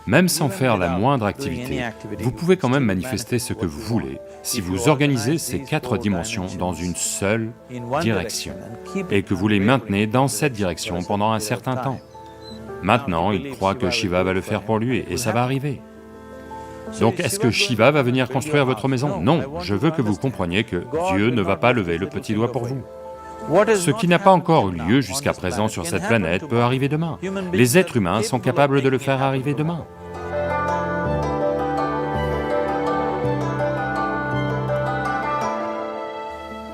Même sans faire la moindre activité, vous pouvez quand même manifester ce que vous voulez si vous organisez ces 4 dimensions dans une seule direction et que vous les maintenez dans cette direction pendant un certain temps. Maintenant, il croit que Shiva va le faire pour lui et ça va arriver. Donc est-ce que Shiva va venir construire votre maison? Non, je veux que vous compreniez que Dieu ne va pas lever le petit doigt pour vous. Ce qui n'a pas encore eu lieu jusqu'à présent sur cette planète peut arriver demain. Les êtres humains sont capables de le faire arriver demain.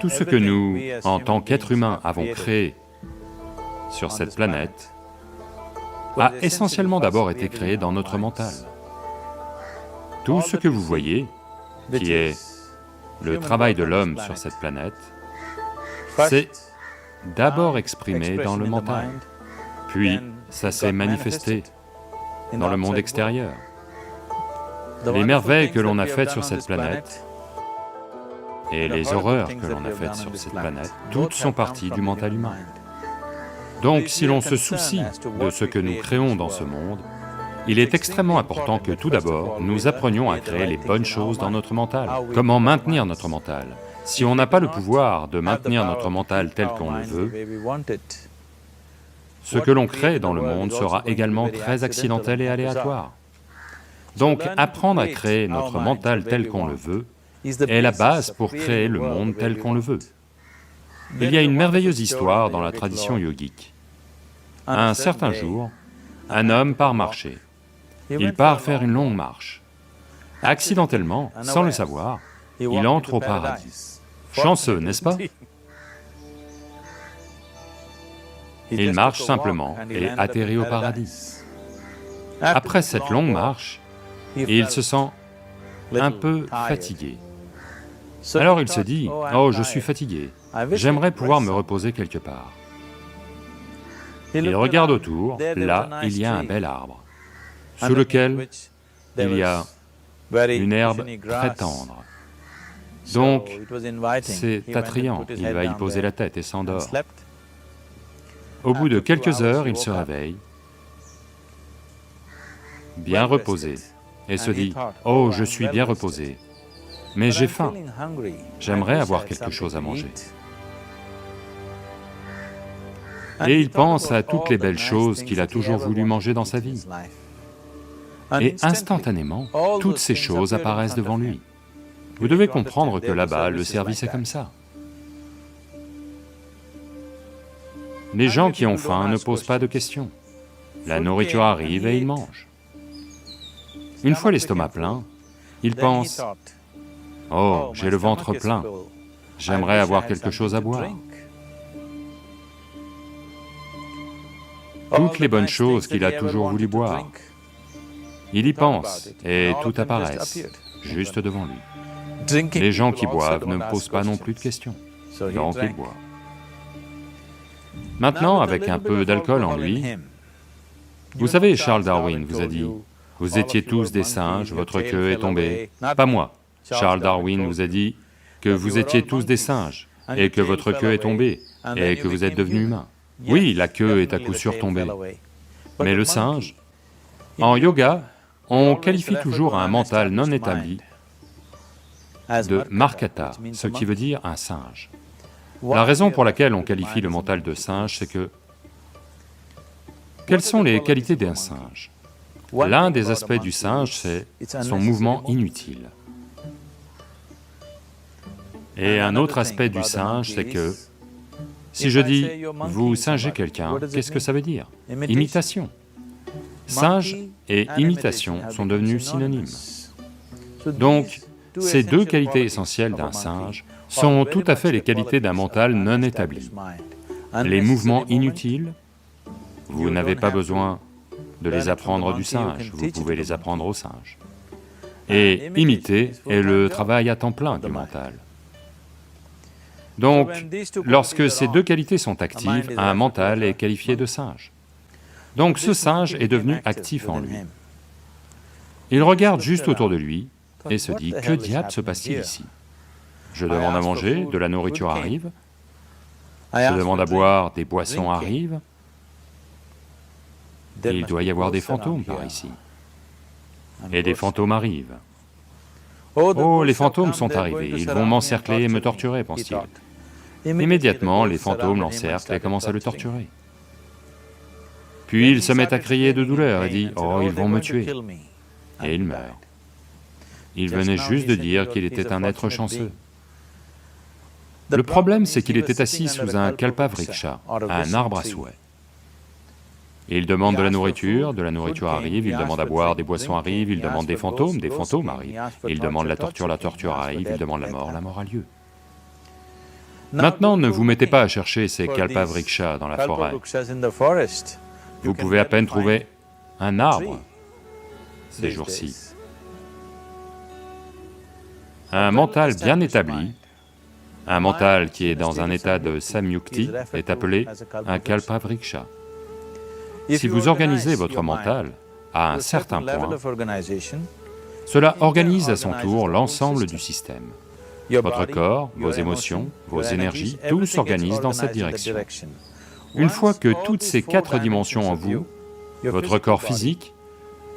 Tout ce que nous, en tant qu'êtres humains, avons créé sur cette planète a essentiellement d'abord été créé dans notre mental. Tout ce que vous voyez, qui est le travail de l'homme sur cette planète, c'est d'abord exprimé dans le mental, puis ça s'est manifesté dans le monde extérieur. Les merveilles que l'on a faites sur cette planète et les horreurs que l'on a faites sur cette planète, toutes sont parties du mental humain. Donc si l'on se soucie de ce que nous créons dans ce monde, il est extrêmement important que tout d'abord, nous apprenions à créer les bonnes choses dans notre mental. Comment maintenir notre mental? Si on n'a pas le pouvoir de maintenir notre mental tel qu'on le veut, ce que l'on crée dans le monde sera également très accidentel et aléatoire. Donc apprendre à créer notre mental tel qu'on le veut est la base pour créer le monde tel qu'on le veut. Il y a une merveilleuse histoire dans la tradition yogique. Un certain jour, un homme part marcher. Il part faire une longue marche. Accidentellement, sans le savoir, il entre au paradis. Chanceux, n'est-ce pas? Il marche simplement et atterrit au paradis. Après cette longue marche, il se sent un peu fatigué. Alors il se dit, « Oh, je suis fatigué, j'aimerais pouvoir me reposer quelque part. » Il regarde autour, là, il y a un bel arbre, sous lequel il y a une herbe très tendre. Donc, c'est attrayant, il va y poser la tête et s'endort. Au bout de quelques heures, il se réveille, bien reposé, et se dit, « Oh, je suis bien reposé, mais j'ai faim, j'aimerais avoir quelque chose à manger. » Et il pense à toutes les belles choses qu'il a toujours voulu manger dans sa vie. Et instantanément, toutes ces choses apparaissent devant lui. Vous devez comprendre que là-bas, le service est comme ça. Les gens qui ont faim ne posent pas de questions. La nourriture arrive et ils mangent. Une fois l'estomac plein, ils pensent, « Oh, j'ai le ventre plein, j'aimerais avoir quelque chose à boire. » Toutes les bonnes choses qu'il a toujours voulu boire, il y pense et tout apparaissent, juste devant lui. Les gens qui boivent ne posent pas non plus de questions, donc ils boivent. Maintenant, avec un peu d'alcool en lui, vous savez, Charles Darwin vous a dit, « Vous étiez tous des singes, votre queue est tombée. » Pas moi. Charles Darwin vous a dit que vous étiez tous des singes, et que votre queue est tombée, et que vous êtes devenus humains. Oui, la queue est à coup sûr tombée. Mais le singe, en yoga, on qualifie toujours un mental non établi de markata, ce qui veut dire un singe. La raison pour laquelle on qualifie le mental de singe, c'est que... Quelles sont les qualités d'un singe? L'un des aspects du singe, c'est son mouvement inutile. Et un autre aspect du singe, c'est que, si je dis « vous singez quelqu'un », qu'est-ce que ça veut dire? Imitation. Singe et imitation sont devenus synonymes. Donc, ces deux qualités essentielles d'un singe sont tout à fait les qualités d'un mental non établi. Les mouvements inutiles, vous n'avez pas besoin de les apprendre du singe, vous pouvez les apprendre au singe. Et imiter est le travail à temps plein du mental. Donc, lorsque ces deux qualités sont actives, un mental est qualifié de singe. Donc ce singe est devenu actif en lui. Il regarde juste autour de lui et se dit, « Que diable se passe-t-il ici? Je demande à manger, de la nourriture arrive, je demande à boire, des boissons arrivent, et il doit y avoir des fantômes par ici. et des fantômes arrivent. Oh, les fantômes sont arrivés, ils vont m'encercler et me torturer, pense-t-il. Immédiatement, les fantômes l'encerclent et commencent à le torturer. Puis il se met à crier de douleur et dit, « Oh, ils vont me tuer !» Et il meurt. Il venait juste de dire qu'il était un être chanceux. Le problème, c'est qu'il était assis sous un kalpavriksha, un arbre à souhait. Il demande de la nourriture arrive, il demande à boire, des boissons arrivent, il demande des fantômes arrivent, il demande la torture arrive, il demande la mort a lieu. Maintenant, ne vous mettez pas à chercher ces kalpavrikshas dans la forêt. Vous pouvez à peine trouver un arbre ces jours-ci. Un mental bien établi, un mental qui est dans un état de samyukti est appelé un kalpavriksha. Si vous organisez votre mental à un certain point, cela organise à son tour l'ensemble du système. Votre corps, vos émotions, vos énergies, tout s'organise dans cette direction. Une fois que toutes ces 4 dimensions en vous, votre corps physique,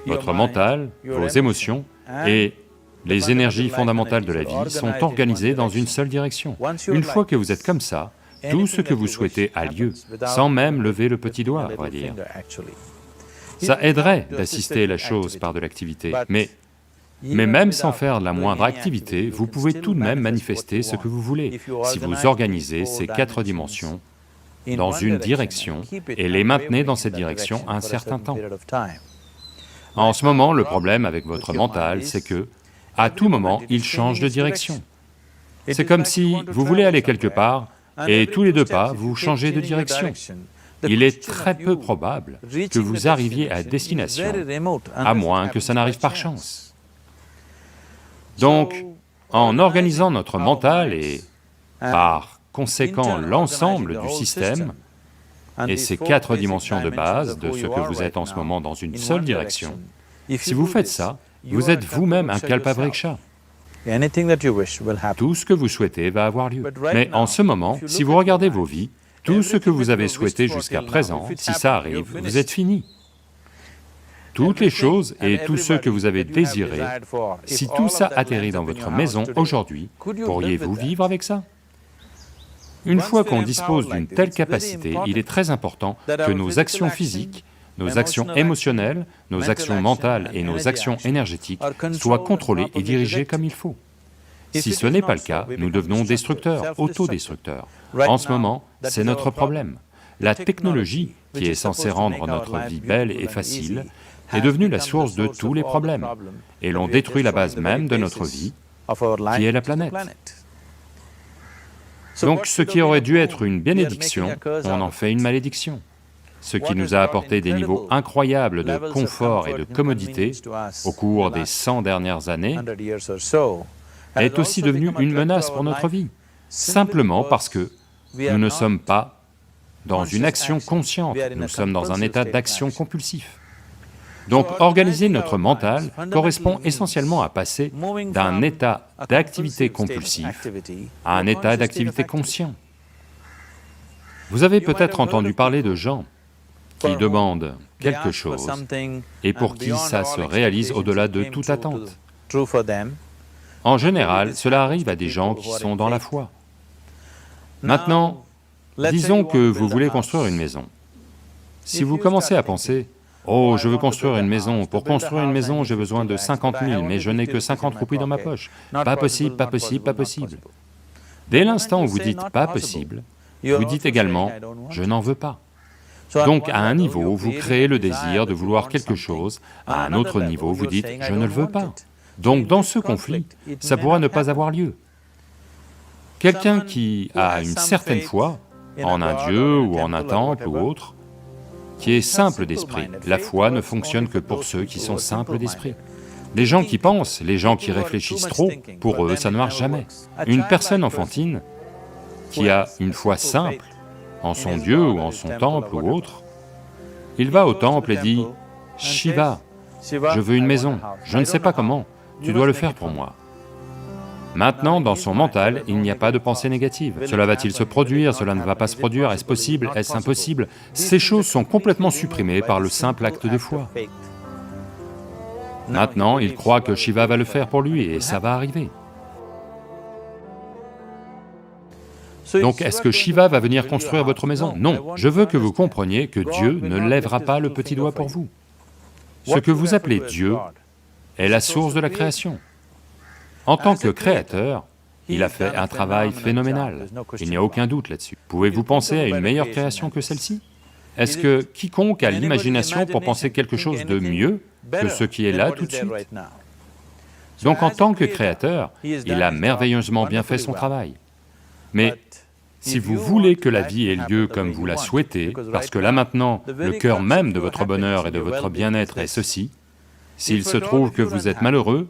votre mental, vos émotions et les énergies fondamentales de la vie sont organisées dans une seule direction. Une fois que vous êtes comme ça, tout ce que vous souhaitez a lieu, sans même lever le petit doigt, on va dire. Ça aiderait d'assister la chose par de l'activité, mais même sans faire la moindre activité, vous pouvez tout de même manifester ce que vous voulez, si vous organisez ces 4 dimensions dans une direction et les maintenez dans cette direction un certain temps. En ce moment, le problème avec votre mental, c'est que, à tout moment, il change de direction. C'est comme si vous voulez aller quelque part, et tous les 2 pas, vous changez de direction. Il est très peu probable que vous arriviez à destination, à moins que ça n'arrive par chance. Donc, en organisant notre mental et, par conséquent, l'ensemble du système, et ces 4 dimensions de base de ce que vous êtes en ce moment dans une seule direction, si vous faites ça, vous êtes vous-même un kalpavriksha. Tout ce que vous souhaitez va avoir lieu. Mais en ce moment, si vous regardez vos vies, tout ce que vous avez souhaité jusqu'à présent, si ça arrive, vous êtes fini. Toutes les choses et tous ceux que vous avez désirés, si tout ça atterrit dans votre maison aujourd'hui, pourriez-vous vivre avec ça? Une fois qu'on dispose d'une telle capacité, il est très important que nos actions physiques, nos actions émotionnelles, nos actions mentales et nos actions énergétiques soient contrôlées et dirigées comme il faut. Si ce n'est pas le cas, nous devenons destructeurs, autodestructeurs. En ce moment, c'est notre problème. La technologie, qui est censée rendre notre vie belle et facile, est devenue la source de tous les problèmes, et l'on détruit la base même de notre vie, qui est la planète. Donc ce qui aurait dû être une bénédiction, on en fait une malédiction. Ce qui nous a apporté des niveaux incroyables de confort et de commodité au cours des 100 dernières années, est aussi devenu une menace pour notre vie, simplement parce que nous ne sommes pas dans une action consciente, nous sommes dans un état d'action compulsif. Donc organiser notre mental correspond essentiellement à passer d'un état d'activité compulsif à un état d'activité conscient. Vous avez peut-être entendu parler de gens qui demandent quelque chose et pour qui ça se réalise au-delà de toute attente. En général, cela arrive à des gens qui sont dans la foi. Maintenant, disons que vous voulez construire une maison. Si vous commencez à penser, « Oh, je veux construire une maison, pour construire une maison, j'ai besoin de 50 000, mais je n'ai que 50 roupies dans ma poche. Pas possible, pas possible, pas possible. » Dès l'instant où vous dites « pas possible », vous dites également « je n'en veux pas ». Donc à un niveau, vous créez le désir de vouloir quelque chose, à un autre niveau, vous dites « je ne le veux pas ». Donc dans ce conflit, ça pourra ne pas avoir lieu. Quelqu'un qui a une certaine foi, en un dieu ou en un temple ou autre, qui est simple d'esprit, la foi ne fonctionne que pour ceux qui sont simples d'esprit. Les gens qui pensent, les gens qui réfléchissent trop, pour eux ça ne marche jamais. Une personne enfantine qui a une foi simple, en son dieu ou en son temple ou autre, il va au temple et dit « Shiva, je veux une maison, je ne sais pas comment, tu dois le faire pour moi. » Maintenant, dans son mental, il n'y a pas de pensée négative. Cela va-t-il se produire? Cela ne va pas se produire? Est-ce possible? Est-ce impossible? Ces choses sont complètement supprimées par le simple acte de foi. Maintenant, il croit que Shiva va le faire pour lui et ça va arriver. Donc est-ce que Shiva va venir construire votre maison? Non, je veux que vous compreniez que Dieu ne lèvera pas le petit doigt pour vous. Ce que vous appelez Dieu est la source de la création. En tant que créateur, il a fait un travail phénoménal, il n'y a aucun doute là-dessus. Pouvez-vous penser à une meilleure création que celle-ci? Est-ce que quiconque a l'imagination pour penser quelque chose de mieux que ce qui est là tout de suite? Donc en tant que créateur, il a merveilleusement bien fait son travail. Mais si vous voulez que la vie ait lieu comme vous la souhaitez, parce que là maintenant, le cœur même de votre bonheur et de votre bien-être est ceci, s'il se trouve que vous êtes malheureux,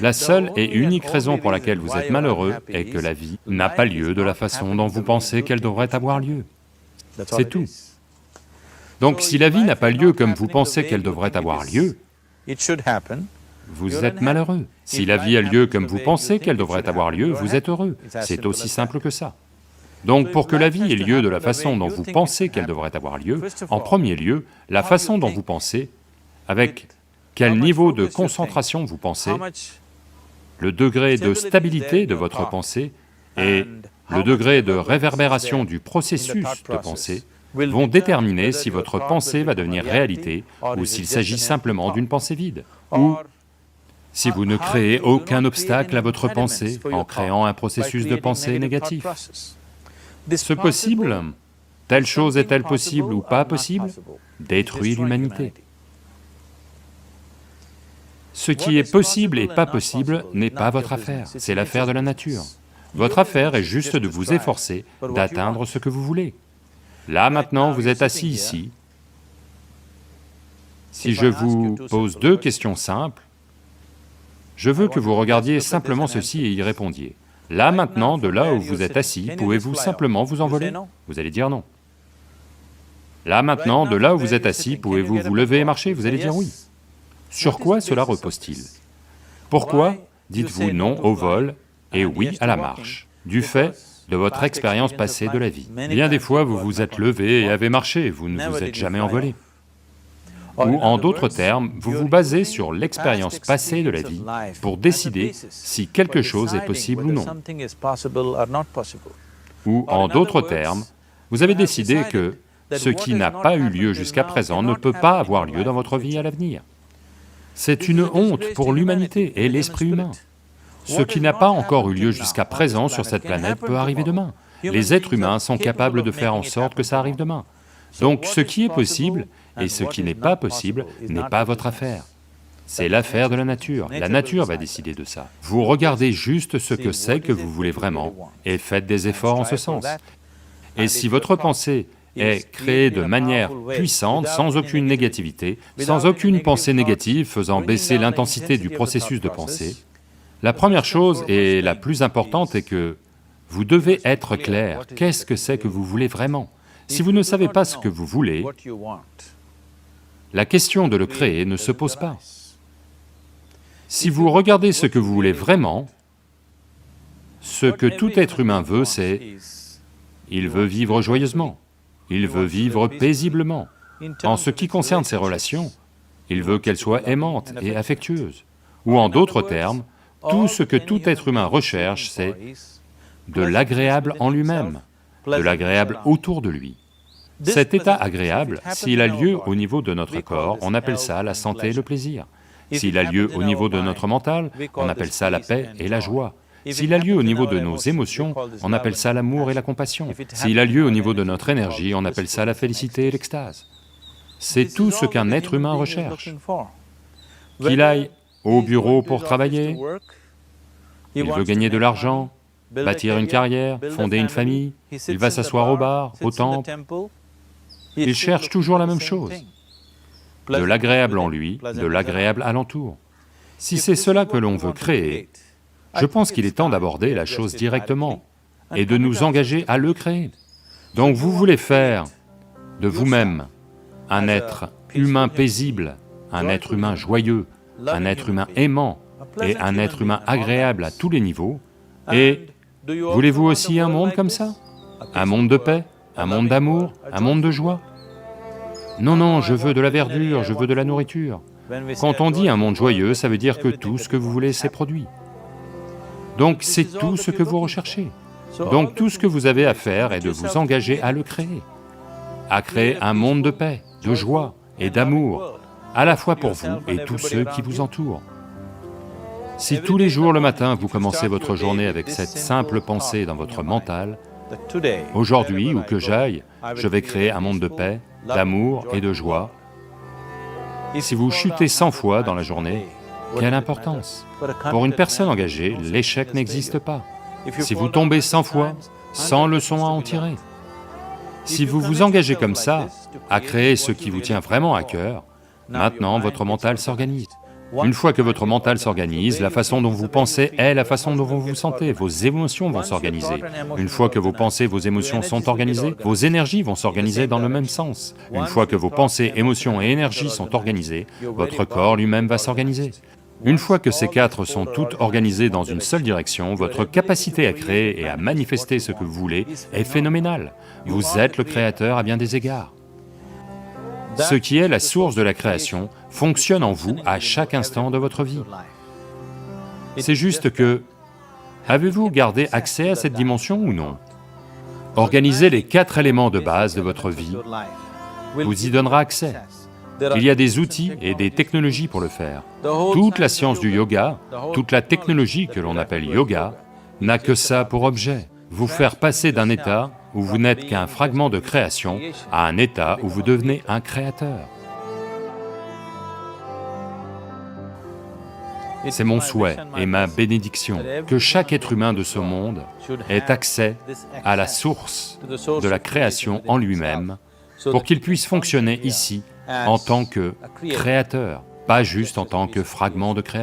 la seule et unique raison pour laquelle vous êtes malheureux est que la vie n'a pas lieu de la façon dont vous pensez qu'elle devrait avoir lieu. C'est tout. Donc si la vie n'a pas lieu comme vous pensez qu'elle devrait avoir lieu, vous êtes malheureux. Si la vie a lieu comme vous pensez qu'elle devrait avoir lieu, vous êtes heureux. C'est aussi simple que ça. Donc pour que la vie ait lieu de la façon dont vous pensez qu'elle devrait avoir lieu, en premier lieu, la façon dont vous pensez, avec quel niveau de concentration vous pensez, le degré de stabilité de votre pensée et le degré de réverbération du processus de pensée vont déterminer si votre pensée va devenir réalité ou s'il s'agit simplement d'une pensée vide, ou si vous ne créez aucun obstacle à votre pensée en créant un processus de pensée négatif. Ce possible, telle chose est-elle possible ou pas possible, détruit l'humanité. Ce qui est possible et pas possible n'est pas votre affaire, c'est l'affaire de la nature. Votre affaire est juste de vous efforcer d'atteindre ce que vous voulez. Là maintenant, vous êtes assis ici. Si je vous pose deux questions simples, je veux que vous regardiez simplement ceci et y répondiez. Là maintenant, de là où vous êtes assis, pouvez-vous simplement vous envoler? Vous allez dire non. Là maintenant, de là où vous êtes assis, pouvez-vous vous lever et marcher? Vous allez dire oui. Sur quoi cela repose-t-il? Pourquoi dites-vous non au vol et oui à la marche? Du fait de votre expérience passée de la vie. Bien des fois, vous vous êtes levé et avez marché, vous ne vous êtes jamais envolé. Ou en d'autres termes, vous vous basez sur l'expérience passée de la vie pour décider si quelque chose est possible ou non. Ou en d'autres termes, vous avez décidé que ce qui n'a pas eu lieu jusqu'à présent ne peut pas avoir lieu dans votre vie à l'avenir. C'est une honte pour l'humanité et l'esprit humain. Ce qui n'a pas encore eu lieu jusqu'à présent sur cette planète peut arriver demain. Les êtres humains sont capables de faire en sorte que ça arrive demain. Donc ce qui est possible et ce qui n'est pas possible n'est pas votre affaire. C'est l'affaire de la nature va décider de ça. Vous regardez juste ce que c'est que vous voulez vraiment et faites des efforts en ce sens. Et si votre pensée est créée de manière puissante, sans aucune négativité, sans aucune pensée négative faisant baisser l'intensité du processus de pensée, la première chose et la plus importante est que vous devez être clair, qu'est-ce que c'est que vous voulez vraiment? Si vous ne savez pas ce que vous voulez, la question de le créer ne se pose pas. Si vous regardez ce que vous voulez vraiment, ce que tout être humain veut, c'est... il veut vivre joyeusement, il veut vivre paisiblement. En ce qui concerne ses relations, il veut qu'elles soient aimantes et affectueuses. Ou en d'autres termes, tout ce que tout être humain recherche, c'est de l'agréable en lui-même, de l'agréable autour de lui. Cet état agréable, s'il a lieu au niveau de notre corps, on appelle ça la santé et le plaisir. S'il a lieu au niveau de notre mental, on appelle ça la paix et la joie. S'il a lieu au niveau de nos émotions, on appelle ça l'amour et la compassion. S'il a lieu au niveau de notre énergie, on appelle ça la félicité et l'extase. C'est tout ce qu'un être humain recherche. Qu'il aille au bureau pour travailler, il veut gagner de l'argent, bâtir une carrière, fonder une famille, il va s'asseoir au bar, au temple. Il cherche toujours la même chose, de l'agréable en lui, de l'agréable alentour. Si c'est cela que l'on veut créer, je pense qu'il est temps d'aborder la chose directement et de nous engager à le créer. Donc vous voulez faire de vous-même un être humain paisible, un être humain joyeux, un être humain aimant et un être humain agréable à tous les niveaux, et voulez-vous aussi un monde comme ça? Un monde de paix, un monde d'amour, un monde de joie? Non, non, je veux de la verdure, je veux de la nourriture. Quand on dit un monde joyeux, ça veut dire que tout ce que vous voulez s'est produit. Donc c'est tout ce que vous recherchez. Donc tout ce que vous avez à faire est de vous engager à le créer, à créer un monde de paix, de joie et d'amour, à la fois pour vous et tous ceux qui vous entourent. Si tous les jours le matin vous commencez votre journée avec cette simple pensée dans votre mental, aujourd'hui, où que j'aille, je vais créer un monde de paix, d'amour et de joie. Si vous chutez 100 fois dans la journée, quelle importance? Pour une personne engagée, l'échec n'existe pas. Si vous tombez 100 fois, 100 leçons à en tirer. Si vous vous engagez comme ça, à créer ce qui vous tient vraiment à cœur, maintenant votre mental s'organise. Une fois que votre mental s'organise, la façon dont vous pensez est la façon dont vous vous sentez, vos émotions vont s'organiser. Une fois que vos pensées, vos émotions sont organisées, vos énergies vont s'organiser dans le même sens. Une fois que vos pensées, émotions et énergies sont organisées, votre corps lui-même va s'organiser. Une fois que ces quatre sont toutes organisées dans une seule direction, votre capacité à créer et à manifester ce que vous voulez est phénoménale. Vous êtes le créateur à bien des égards. Ce qui est la source de la création fonctionne en vous à chaque instant de votre vie. C'est juste que, avez-vous gardé accès à cette dimension ou non? Organiser les 4 éléments de base de votre vie vous y donnera accès. Il y a des outils et des technologies pour le faire. Toute la science du yoga, toute la technologie que l'on appelle yoga, n'a que ça pour objet, vous faire passer d'un état où vous n'êtes qu'un fragment de création à un état où vous devenez un créateur. C'est mon souhait et ma bénédiction que chaque être humain de ce monde ait accès à la source de la création en lui-même pour qu'il puisse fonctionner ici en tant que créateur, pas juste en tant que fragment de création.